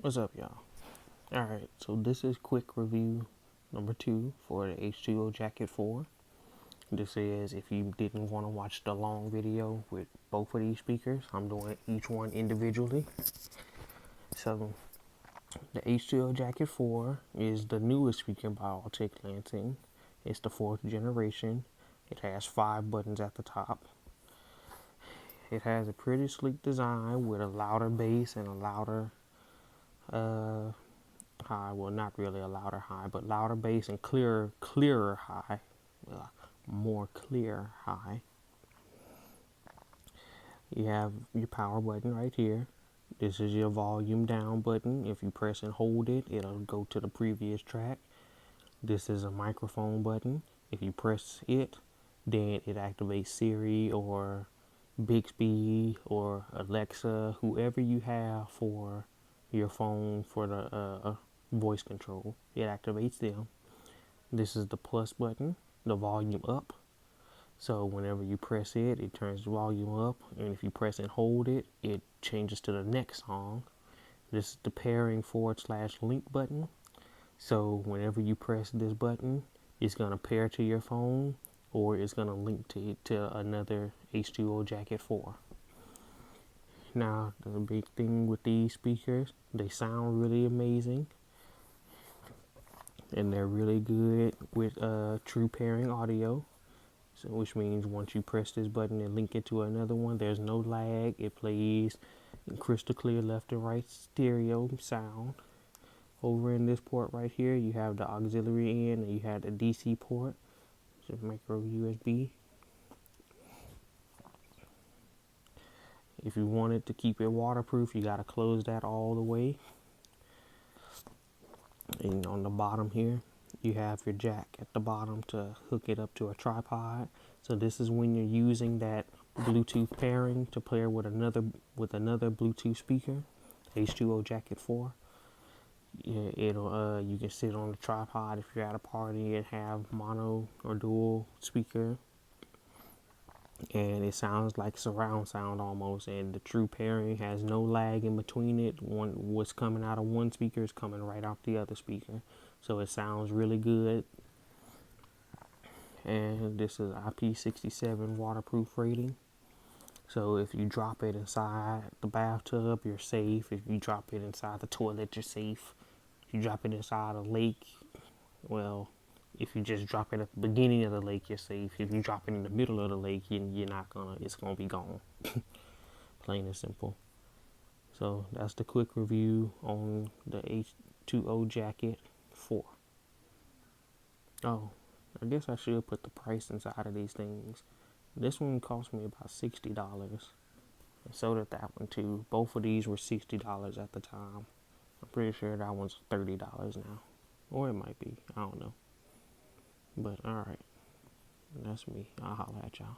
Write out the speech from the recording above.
What's up, y'all? Alright, so this is quick review number 2 for the H2O Jacket 4. This is if you didn't want to watch the long video with both of these speakers, I'm doing each one individually. So, the H2O Jacket 4 is the newest speaker by Altic Lansing. It's the 4th generation. It has 5 buttons at the top. It has a pretty sleek design with a louder bass and a louder high. Well, not really a louder high, but louder bass and clearer high. More clear high. You have your power button right here. This is your volume down button. If you press and hold it, it'll go to the previous track. This is a microphone button. If you press it, then it activates Siri or Bixby or Alexa, whoever you have for your phone for the voice control. It activates them. This is the plus button, the volume up. So whenever you press it, it turns the volume up, and if you press and hold it, it changes to the next song. This is the pairing / link button. So whenever you press this button, it's gonna pair to your phone, or it's gonna link to another H2O Jacket 4. Now the big thing with these speakers, they sound really amazing, and they're really good with true pairing audio. So, which means once you press this button and link it to another one, there's no lag. It plays in crystal clear left and right stereo sound. Over in this port right here, you have the auxiliary in, and you have the DC port, which is micro USB. If you wanted to keep it waterproof, you gotta close that all the way. And on the bottom here, you have your jack at the bottom to hook it up to a tripod. So this is when you're using that Bluetooth pairing to pair with another Bluetooth speaker, H2O Jacket 4. Yeah, it'll you can sit on the tripod if you're at a party and have mono or dual speaker, and it sounds like surround sound almost. And the true pairing has no lag in between it. What's coming out of one speaker is coming right out the other speaker, so it sounds really good. And this is IP67 waterproof rating. So if you drop it inside the bathtub, you're safe. If you drop it inside the toilet, you're safe. If you drop it inside a lake, well, if you just drop it at the beginning of the lake, you're safe. If you drop it in the middle of the lake, you're not gonna, it's gonna be gone. Plain and simple. So that's the quick review on the H2O Jacket 4. Oh, I guess I should put the price inside of these things. This one cost me about $60. And so did that one too. Both of these were $60 at the time. I'm pretty sure that one's $30 now. Or it might be. I don't know. But alright. That's me. I'll holler at y'all.